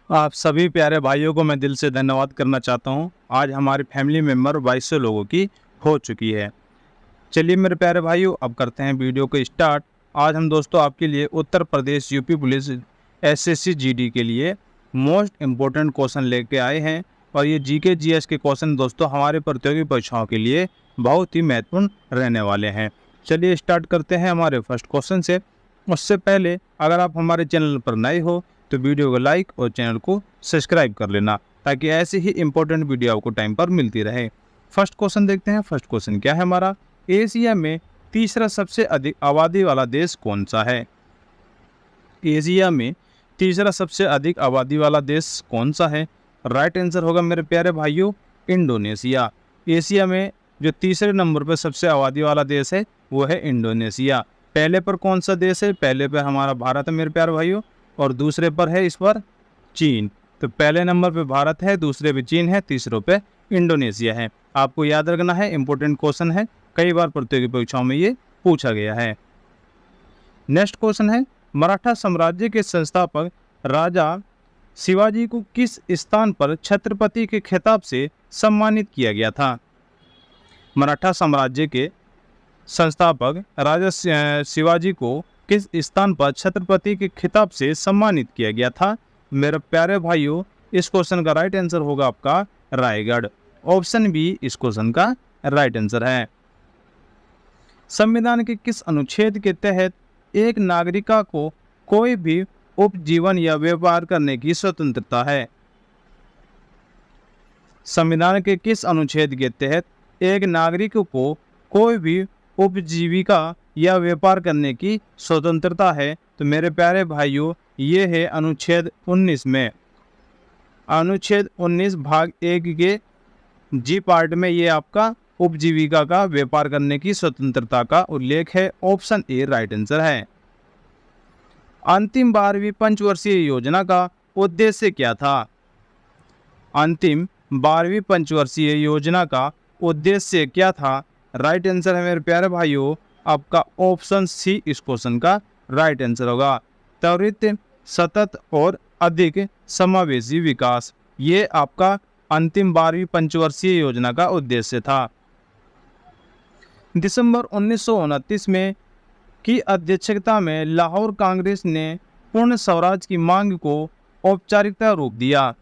आप सभी प्यारे भाइयों को मैं दिल से धन्यवाद करना चाहता हूं। आज हमारी फैमिली मेंबर 2200 लोगों की हो चुकी है। चलिए मेरे प्यारे भाइयों, अब करते हैं वीडियो को स्टार्ट। आज हम दोस्तों आपके लिए Uttar Pradesh UP police SSC GD के लिए मोस्ट इम्पोर्टेंट क्वेश्चन लेके आए हैं। और ये जीके जीएस के क्वेश्चन दोस्तों हमारे प्रतियोगी परीक्षाओं के लिए बहुत ही महत्वपूर्ण रहने वाले हैं। चलिए स्टार्ट करते हैं हमारे फर्स्ट क्वेश्चन से। उससे पहले अगर आप हमारे चैनल पर नए हो तो वीडियो को लाइक और चैनल को सब्सक्राइब कर लेना, ताकि ऐसे ही इंपॉर्टेंट वीडियो आपको टाइम पर मिलती रहे। फर्स्ट क्वेश्चन देखते हैं। फर्स्ट क्वेश्चन क्या है हमारा, एशिया में तीसरा सबसे अधिक आबादी वाला देश कौन सा है? एशिया में तीसरा सबसे अधिक आबादी वाला देश कौन सा है? राइट आंसर होगा मेरे प्यारे भाइयों, इंडोनेशिया। एशिया में जो तीसरे नंबर पर सबसे आबादी वाला देश है वो है इंडोनेशिया। पहले पर कौन सा देश है? पहले पर हमारा भारत है मेरे प्यारे भाइयों, और दूसरे पर है इस पर चीन। तो पहले नंबर पे भारत है, दूसरे पे चीन है, तीसरे पे इंडोनेशिया है। आपको याद रखना है, इंपॉर्टेंट क्वेश्चन है, कई बार प्रतियोगी परीक्षाओं में ये पूछा गया है। नेक्स्ट क्वेश्चन है, मराठा साम्राज्य के संस्थापक राजा शिवाजी को किस स्थान पर छत्रपति के खिताब से सम्मानित किया गया था? मराठा साम्राज्य के संस्थापक राजा शिवाजी को किस स्थान पर छत्रपति के खिताब से सम्मानित किया गया था? मेरे प्यारे भाइयों, इस क्वेश्चन का राइट आंसर होगा आपका रायगढ़। ऑप्शन बी इस क्वेश्चन का राइट आंसर है। संविधान के किस अनुच्छेद के तहत एक नागरिका को कोई भी उपजीवन या व्यापार करने की स्वतंत्रता है? संविधान के किस अनुच्छेद के तहत एक नागरिक को कोई भी उपजीविका या व्यापार करने की स्वतंत्रता है? तो मेरे प्यारे भाइयों, ये है अनुच्छेद 19 में। अनुच्छेद 19 भाग 1 के जी पार्ट में ये आपका उपजीविका का व्यापार करने की स्वतंत्रता का उल्लेख है। ऑप्शन ए राइट आंसर है। अंतिम 12वीं पंचवर्षीय योजना का उद्देश्य क्या था? अंतिम 12वीं पंचवर्षीय योजना का उद्देश्य क्या था? राइट आंसर है मेरे प्यारे भाइयों आपका ऑप्शन सी इस क्वेश्चन का राइट आंसर होगा। त्वरित, सतत और अधिक समावेशी विकास, ये आपका अंतिम 12वीं पंचवर्षीय योजना का उद्देश्य था। दिसंबर 1929 में की अध्यक्षता में लाहौर कांग्रेस ने पूर्ण स्वराज की मांग को औपचारिकता रूप दिया।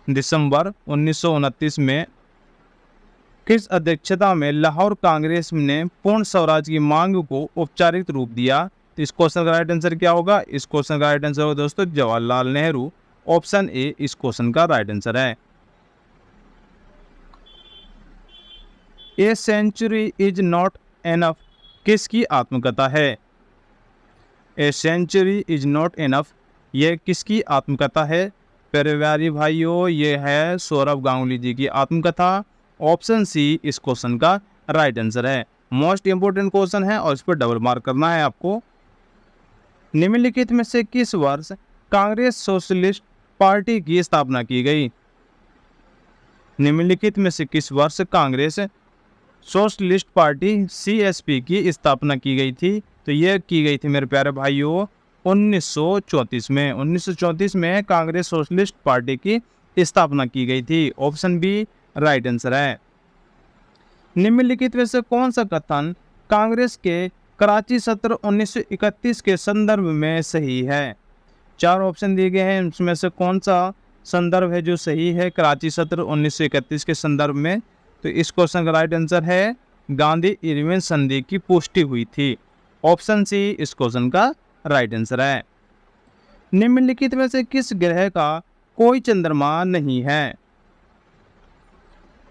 दिसंबर 1929 में किस अध्यक्षता में लाहौर कांग्रेस ने पूर्ण स्वराज की मांग को औपचारिक रूप दिया? तो इस क्वेश्चन का राइट आंसर क्या होगा? इस क्वेश्चन का राइट आंसर होगा दोस्तों जवाहरलाल नेहरू। ऑप्शन ए इस क्वेश्चन का राइट आंसर है। A century is not enough किसकी आत्मकथा है? A century is not enough, ये किसकी आत्मकथा है? प्यारे भाइयों, ये है सौरभ गांगुली जी की आत्मकथा। ऑप्शन सी इस क्वेश्चन का राइट आंसर है। मोस्ट इंपोर्टेंट क्वेश्चन है और इस पर डबल मार्क करना है आपको। निम्नलिखित में से किस वर्ष कांग्रेस सोशलिस्ट पार्टी की स्थापना की गई? निम्नलिखित में से किस वर्ष कांग्रेस सोशलिस्ट पार्टी सीएसपी की स्थापना की गई थी? तो यह की गई थी मेरे प्यारे भाइयों 1934 में। 1934 में कांग्रेस सोशलिस्ट पार्टी की स्थापना की गई थी। ऑप्शन बी राइट आंसर है। निम्नलिखित में से कौन सा कथन कांग्रेस के कराची सत्र 1931 के संदर्भ में सही है? चार ऑप्शन दिए गए हैं, इसमें से कौन सा संदर्भ है जो सही है कराची सत्र 1931 के संदर्भ में? तो इस क्वेश्चन का राइट आंसर है गांधी इरविन संधि की पुष्टि हुई थी। ऑप्शन सी इस क्वेश्चन का राइट आंसर है। निम्नलिखित में से किस ग्रह का कोई चंद्रमा नहीं है?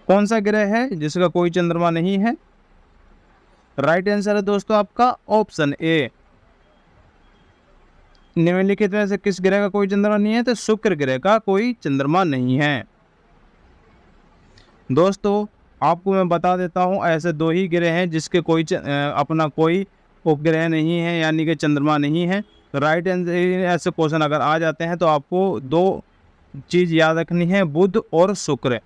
कौन सा ग्रह है जिसका कोई चंद्रमा नहीं है? राइट आंसर है दोस्तों आपका ऑप्शन ए। निम्नलिखित में से किस ग्रह का कोई चंद्रमा नहीं है? तो शुक्र ग्रह का कोई चंद्रमा नहीं है। दोस्तों आपको मैं बता देता हूं, ऐसे दो ही ग्रह हैं जिसके कोई अपना कोई उपग्रह नहीं है, यानी कि चंद्रमा नहीं है। तो राइट आंसर, ऐसे क्वेश्चन अगर आ जाते हैं तो आपको दो चीज़ याद रखनी है, बुध और शुक्र।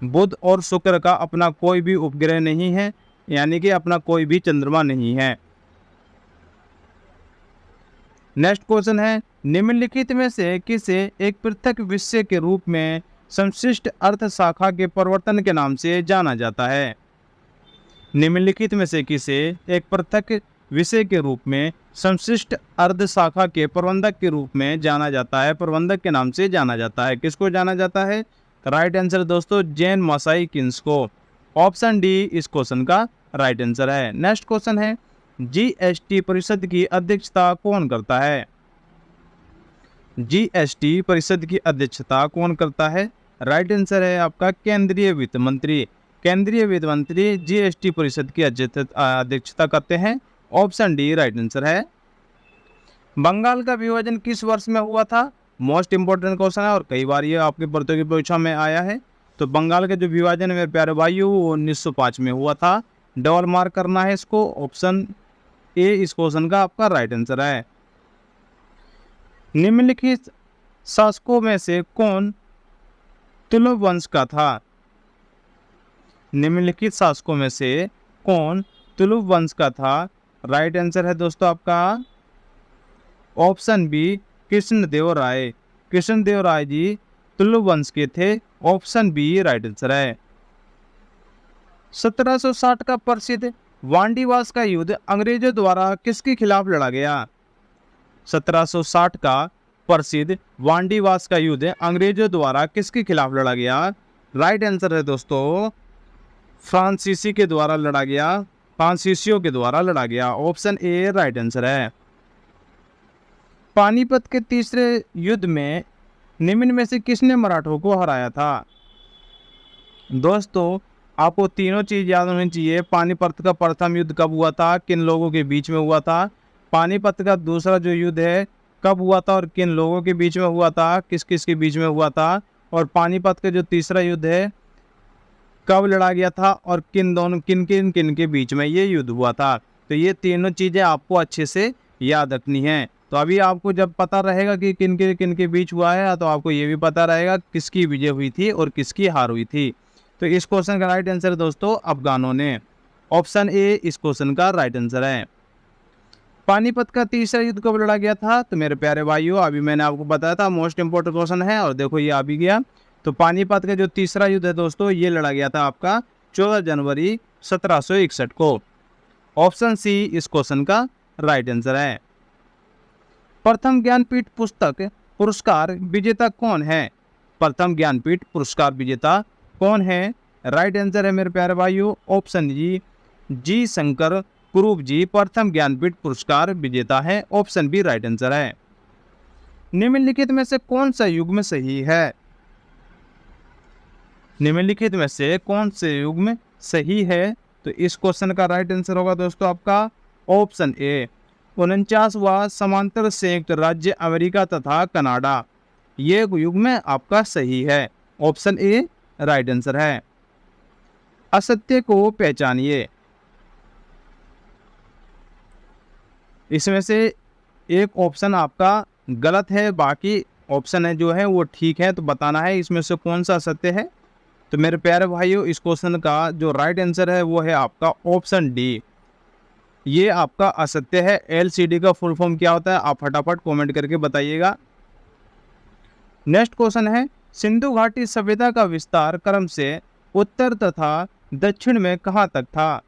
बुध और शुक्र का अपना कोई भी उपग्रह नहीं है, यानी कि अपना कोई भी चंद्रमा नहीं है। नेक्स्ट क्वेश्चन है, निम्नलिखित में से किसे एक पृथक विषय के रूप में संश्लिष्ट अर्थ शाखा के प्रवर्तन के नाम से जाना जाता है? निम्नलिखित में से किसे एक पृथक विषय के रूप में संश्लिष्ट अर्ध शाखा के प्रबंधक के रूप में जाना जाता है, प्रबंधक के नाम से जाना जाता है? किसको जाना जाता है? राइट आंसर दोस्तों जेन मासाई किन्स को। ऑप्शन डी इस क्वेश्चन का राइट आंसर है। नेक्स्ट क्वेश्चन है, जीएसटी परिषद की अध्यक्षता कौन करता है? जीएसटी परिषद की अध्यक्षता कौन करता है? राइट आंसर है आपका केंद्रीय वित्त मंत्री। केंद्रीय वित्त मंत्री जीएसटी परिषद की अध्यक्षता करते हैं। ऑप्शन डी राइट आंसर है। बंगाल का विभाजन किस वर्ष में हुआ था? मोस्ट इंपोर्टेंट क्वेश्चन है और कई बार ये आपके प्रतियोगी परीक्षा में आया है। तो बंगाल का जो विभाजन है मेरे प्यारे भाइयों वो 1905 में हुआ था। डबल मार्क करना है इसको। ऑप्शन ए इस क्वेश्चन का आपका राइट आंसर है। निम्नलिखित शासकों में से कौन तुलुव वंश का था? निम्नलिखित शासकों में से कौन तुलुव वंश का था? राइट आंसर है दोस्तों आपका ऑप्शन बी कृष्णदेव राय। कृष्णदेव राय जी तुलुव वंश के थे। ऑप्शन बी राइट आंसर है। 1760 का प्रसिद्ध वांडीवास का युद्ध अंग्रेजों द्वारा किसके खिलाफ लड़ा गया? 1760 का प्रसिद्ध वांडीवास का युद्ध अंग्रेजों द्वारा किसके खिलाफ लड़ा गया? राइट आंसर है दोस्तों फ्रांसीसी के द्वारा लड़ा गया, फ्रांसीसियों के द्वारा लड़ा गया। ऑप्शन ए राइट आंसर है। पानीपत के तीसरे युद्ध में निम्न में से किसने मराठों को हराया था? दोस्तों आपको तीनों चीज याद होनी चाहिए। पानीपत का प्रथम युद्ध कब हुआ था, किन लोगों के बीच में हुआ था? पानीपत का दूसरा जो युद्ध है कब हुआ था और किन लोगों के बीच में हुआ था, किस किस के बीच में हुआ था? और पानीपत का जो तीसरा युद्ध है कब लड़ा गया था और किन के बीच में ये युद्ध हुआ था? तो ये तीनों चीज़ें आपको अच्छे से याद रखनी है। तो अभी आपको जब पता रहेगा कि किन के बीच हुआ है तो आपको ये भी पता रहेगा किसकी विजय हुई थी और किसकी हार हुई थी। तो इस क्वेश्चन का राइट आंसर दोस्तों अफगानों ने। ऑप्शन ए इस क्वेश्चन का राइट आंसर है। पानीपत का तीसरा युद्ध कब लड़ा गया था? तो मेरे प्यारे भाइयों अभी मैंने आपको बताया था मोस्ट इंपोर्टेंट क्वेश्चन है और देखो ये आ भी गया। तो पानीपत का जो तीसरा युद्ध है दोस्तों ये लड़ा गया था आपका 14 जनवरी 1761 को। ऑप्शन सी इस क्वेश्चन का राइट आंसर है। प्रथम ज्ञानपीठ पुस्तक पुरस्कार विजेता कौन है? प्रथम ज्ञानपीठ पुरस्कार विजेता कौन है? राइट आंसर है मेरे प्यारे भाइयों ऑप्शन जी शंकर कुरूप जी प्रथम ज्ञानपीठ पुरस्कार विजेता है। ऑप्शन बी राइट आंसर है। निम्नलिखित में से कौन सा युग्म सही है? निम्नलिखित में से कौन से युग्म सही है? तो इस क्वेश्चन का राइट आंसर होगा दोस्तों आपका ऑप्शन ए 49वां समांतर संयुक्त राज्य अमेरिका तथा कनाडा। ये युग्म आपका सही है। ऑप्शन ए राइट आंसर है। असत्य को पहचानिए। इसमें से एक ऑप्शन आपका गलत है, बाकी ऑप्शन है जो है वो ठीक है। तो बताना है इसमें से कौन सा असत्य है। तो मेरे प्यारे भाइयों इस क्वेश्चन का जो राइट आंसर है वो है आपका ऑप्शन डी। ये आपका असत्य है। एलसीडी का फुल फॉर्म क्या होता है आप फटाफट कमेंट करके बताइएगा। नेक्स्ट क्वेश्चन है, सिंधु घाटी सभ्यता का विस्तार क्रम से उत्तर तथा दक्षिण में कहाँ तक था?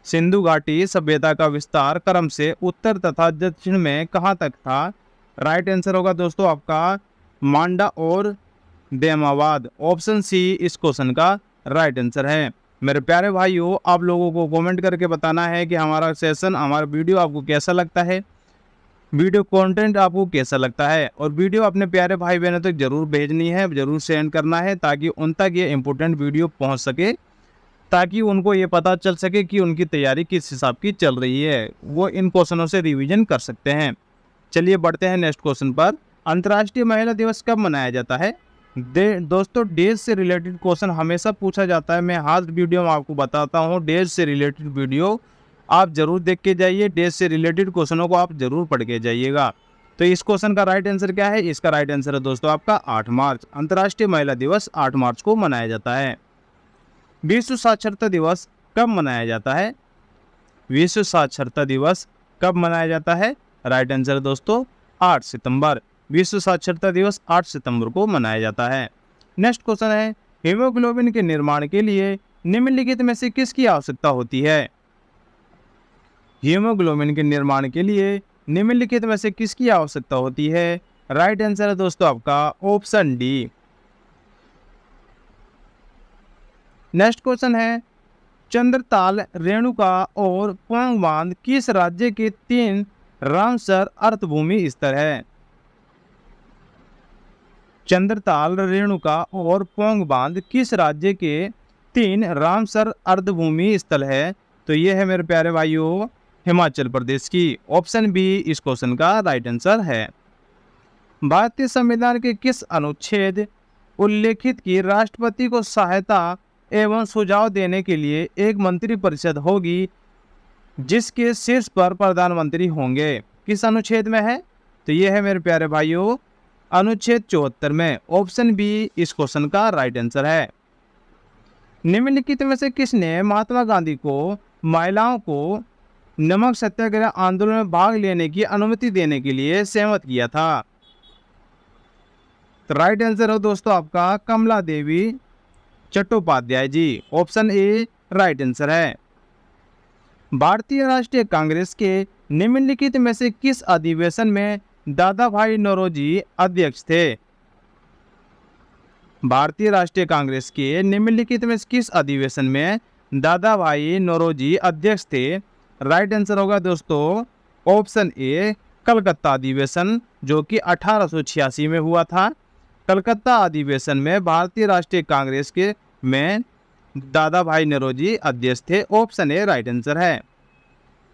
सिंधु घाटी सभ्यता का विस्तार क्रम से उत्तर तथा दक्षिण में कहाँ तक था? राइट आंसर होगा दोस्तों आपका मांडा और देमाबाद। ऑप्शन सी इस क्वेश्चन का राइट आंसर है। मेरे प्यारे भाइयों आप लोगों को कमेंट करके बताना है कि हमारा सेशन हमारा वीडियो आपको कैसा लगता है, वीडियो कंटेंट आपको कैसा लगता है। और वीडियो अपने प्यारे भाई बहनों तक जरूर भेजनी है, जरूर सेंड करना है ताकि उन तक ये इम्पोर्टेंट वीडियो पहुंच सके, ताकि उनको ये पता चल सके कि उनकी तैयारी किस हिसाब की चल रही है, वो इन क्वेश्चनों से रिवीजन कर सकते हैं। चलिए बढ़ते हैं नेक्स्ट क्वेश्चन पर। अंतर्राष्ट्रीय महिला दिवस कब मनाया जाता है? दोस्तों डेज से रिलेटेड क्वेश्चन हमेशा पूछा जाता है। मैं हर वीडियो में आपको बताता हूँ डेज से रिलेटेड वीडियो आप जरूर देख के जाइए। डेज से रिलेटेड क्वेश्चनों को आप जरूर पढ़ के जाइएगा। तो इस क्वेश्चन का राइट आंसर क्या है? इसका राइट आंसर है दोस्तों आपका 8 मार्च। अंतर्राष्ट्रीय महिला दिवस 8 मार्च को मनाया जाता है। विश्व साक्षरता दिवस कब मनाया जाता है? विश्व साक्षरता दिवस कब मनाया जाता है? राइट आंसर है दोस्तों 8 सितंबर। विश्व साक्षरता दिवस 8 सितंबर को मनाया जाता है। नेक्स्ट क्वेश्चन है, हीमोग्लोबिन के निर्माण के लिए निम्नलिखित में से किसकी आवश्यकता होती है? हीमोग्लोबिन के निर्माण के लिए निम्नलिखित में से किसकी आवश्यकता होती है? राइट आंसर है दोस्तों आपका ऑप्शन डी। नेक्स्ट क्वेश्चन है, चंद्रताल, रेणुका और पोंग बांध किस राज्य के 3 रामसर अर्धभूमि स्थल है? चंद्रताल, रेणुका और पोंग बांध किस राज्य के 3 रामसर अर्धभूमि स्थल है? तो ये है मेरे प्यारे भाइयों हिमाचल प्रदेश की। ऑप्शन बी इस क्वेश्चन का राइट आंसर है। भारतीय संविधान के किस अनुच्छेद उल्लेखित की राष्ट्रपति को सहायता एवं सुझाव देने के लिए एक मंत्रिपरिषद होगी जिसके शीर्ष पर प्रधानमंत्री होंगे? किस अनुच्छेद में है? तो ये है मेरे प्यारे भाइयों अनुच्छेद 74 में। ऑप्शन बी इस क्वेश्चन का राइट आंसर है। निम्नलिखित में से किसने महात्मा गांधी को महिलाओं को नमक सत्याग्रह आंदोलन में भाग लेने की अनुमति देने के लिए सहमत किया था? तो राइट आंसर हो दोस्तों आपका कमला देवी चट्टोपाध्याय जी। ऑप्शन ए राइट आंसर है। भारतीय राष्ट्रीय कांग्रेस के निम्नलिखित में से किस अधिवेशन में दादा भाई नौरोजी अध्यक्ष थे? भारतीय राष्ट्रीय कांग्रेस के निम्नलिखित में किस अधिवेशन में दादा भाई नौरोजी अध्यक्ष थे? राइट आंसर होगा दोस्तों ऑप्शन ए कलकत्ता अधिवेशन, जो कि 1886 में हुआ था। कलकत्ता अधिवेशन में भारतीय राष्ट्रीय कांग्रेस के में दादा भाई नौरोजी अध्यक्ष थे। ऑप्शन ए राइट आंसर है।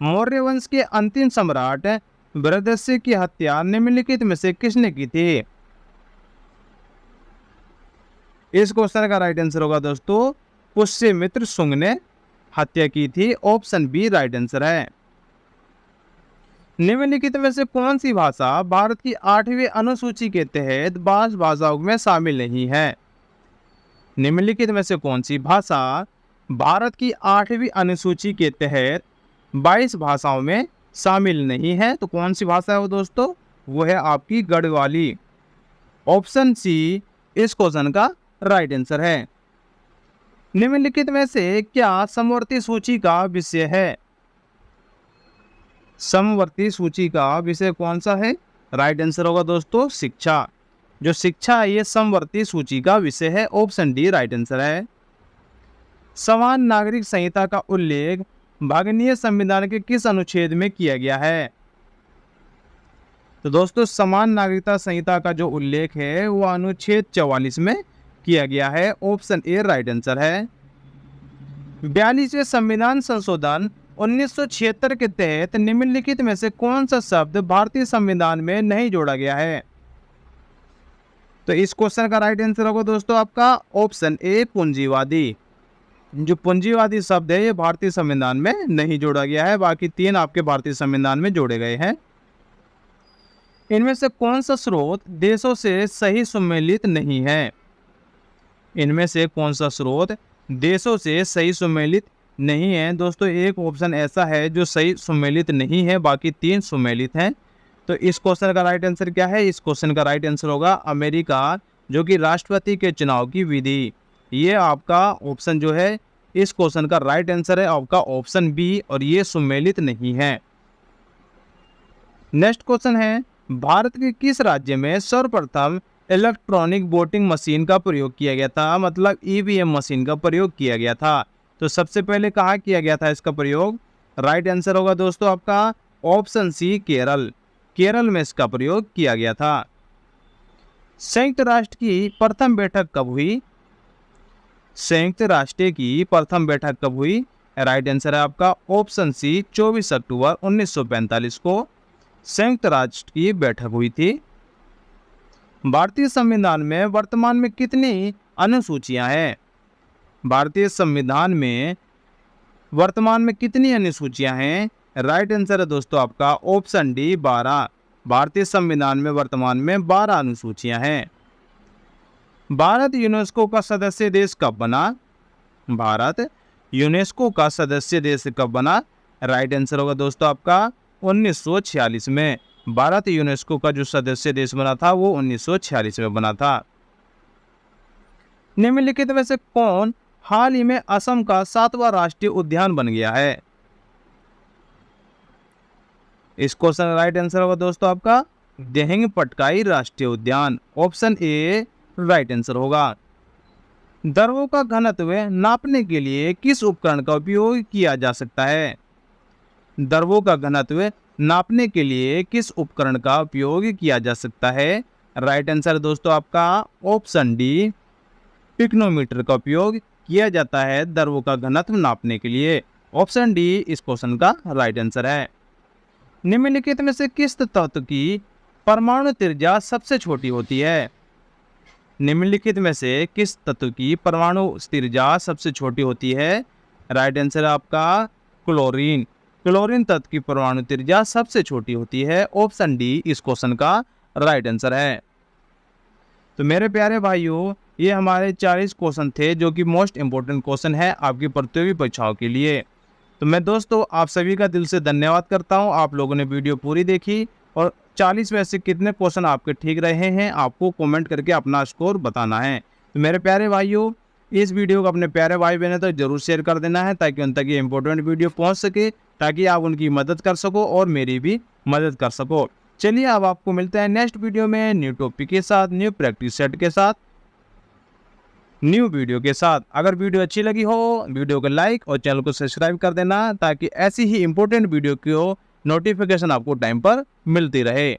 मौर्य वंश के अंतिम सम्राट बृहदस्य की हत्या निम्नलिखित में से किसने की थी? इस क्वेश्चन का राइट आंसर होगा दोस्तों पुष्यमित्र शुंग ने हत्या की थी। ऑप्शन बी राइट आंसर है। निम्नलिखित में से कौन सी भाषा भारत की 8वीं अनुसूची के तहत 22 भाषाओं में शामिल नहीं है? निम्नलिखित में से कौन सी भाषा भारत की 8वीं अनुसूची के तहत 22 भाषाओं में शामिल नहीं है? तो कौन सी भाषा है वो दोस्तों? वो है आपकी गढ़वाली। ऑप्शन सी इस क्वेश्चन का राइट आंसर है। निम्नलिखित में से क्या समवर्ती सूची का विषय है? समवर्ती सूची का विषय कौन सा है? राइट आंसर होगा दोस्तों शिक्षा। जो शिक्षा है ये समवर्ती सूची का विषय है। ऑप्शन डी राइट आंसर है। समान नागरिक संहिता का उल्लेख भारतीय संविधान के किस अनुच्छेद में किया गया है? तो दोस्तों समान नागरिकता संहिता का जो उल्लेख है वो अनुच्छेद 44 में किया गया है। ऑप्शन ए राइट आंसर है। 42वें संविधान संशोधन 1976 के तहत निम्नलिखित में से कौन सा शब्द भारतीय संविधान में नहीं जोड़ा गया है? तो इस क्वेश्चन का राइट आंसर होगा दोस्तों आपका ऑप्शन ए पूंजीवादी। जो पूंजीवादी शब्द है ये भारतीय संविधान में नहीं जोड़ा गया है, बाकी 3 आपके भारतीय संविधान में जोड़े गए हैं। इनमें से कौन सा स्रोत देशों से सही सुमेलित नहीं है? इनमें से कौन सा स्रोत देशों से सही सुमेलित नहीं है? दोस्तों एक ऑप्शन ऐसा है जो सही सुमेलित नहीं है, बाकी 3 सुमेलित हैं। तो इस क्वेश्चन का राइट आंसर क्या है? इस क्वेश्चन का राइट आंसर होगा अमेरिका, जो कि राष्ट्रपति के चुनाव की विधि। ये आपका ऑप्शन जो है इस क्वेश्चन का राइट आंसर है आपका ऑप्शन बी, और ये सुमेलित नहीं है। नेक्स्ट क्वेश्चन है, भारत के किस राज्य में सर्वप्रथम इलेक्ट्रॉनिक वोटिंग मशीन का प्रयोग किया गया था? मतलब ईवीएम मशीन का प्रयोग किया गया था। तो सबसे पहले कहाँ किया गया था इसका प्रयोग? राइट आंसर होगा दोस्तों आपका ऑप्शन सी केरल। केरल में इसका प्रयोग किया गया था। संयुक्त राष्ट्र की प्रथम बैठक कब हुई? संयुक्त राष्ट्र की प्रथम बैठक कब हुई? राइट आंसर है आपका ऑप्शन सी 24 अक्टूबर 1945 को संयुक्त राष्ट्र की बैठक हुई थी। भारतीय संविधान में वर्तमान में कितनी अनुसूचियां हैं? भारतीय संविधान में वर्तमान में कितनी अनुसूचियां हैं? राइट आंसर है दोस्तों आपका ऑप्शन डी 12। भारतीय संविधान में वर्तमान में 12 अनुसूचियां हैं। भारत यूनेस्को का सदस्य देश कब बना? भारत यूनेस्को का सदस्य देश कब बना? राइट आंसर होगा दोस्तों आपका 1946 में। भारत यूनेस्को का जो सदस्य देश बना था वो 1946 में बना था। निम्नलिखित में से कौन हाल ही में असम का 7वां राष्ट्रीय उद्यान बन गया है? इस क्वेश्चन का राइट आंसर होगा दोस्तों आपका दिहिंग पटकाई राष्ट्रीय उद्यान। ऑप्शन ए राइट आंसर होगा। द्रवों का घनत्व नापने के लिए किस उपकरण का उपयोग किया जा सकता है? द्रवों का घनत्व नापने के लिए किस उपकरण का उपयोग किया जा सकता है? राइट आंसर दोस्तों आपका ऑप्शन डी पिक्नोमीटर का उपयोग किया जाता है द्रवों का घनत्व नापने के लिए। ऑप्शन डी इस क्वेश्चन का राइट आंसर है। निम्नलिखित में से किस तत्व की परमाणु त्रिज्या सबसे छोटी होती है? निम्नलिखित में से किस तत्व की परमाणु त्रिज्या सबसे छोटी होती है? राइट आंसर आपका क्लोरीन। क्लोरीन तत्व की परमाणु त्रिज्या सबसे छोटी होती है। ऑप्शन डी इस क्वेश्चन का राइट आंसर है। तो मेरे प्यारे भाइयों, ये हमारे 40 क्वेश्चन थे जो कि मोस्ट इंपोर्टेंट क्वेश्चन है आपकी प्रतियोगी परीक्षाओं के लिए। तो मैं दोस्तों आप सभी का दिल से धन्यवाद करता हूँ, आप लोगों ने वीडियो पूरी देखी और 40 में से कितने क्वेश्चन आपके ठीक रहे हैं आपको कमेंट करके अपना स्कोर बताना है। तो मेरे प्यारे भाइयों, इस वीडियो को अपने प्यारे भाई बहनों तक जरूर शेयर कर देना है ताकि उन तक ये इंपॉर्टेंट वीडियो पहुंच सके, ताकि आप उनकी मदद कर सको और मेरी भी मदद कर सको। चलिए अब आपको मिलते हैं नेक्स्ट वीडियो में न्यू टॉपिक के साथ, न्यू प्रैक्टिस सेट के साथ, न्यू वीडियो के साथ। अगर वीडियो अच्छी लगी हो वीडियो को लाइक और चैनल को सब्सक्राइब कर देना ताकि ऐसी ही इंपॉर्टेंट वीडियो की नोटिफिकेशन आपको टाइम पर मिलती रहे।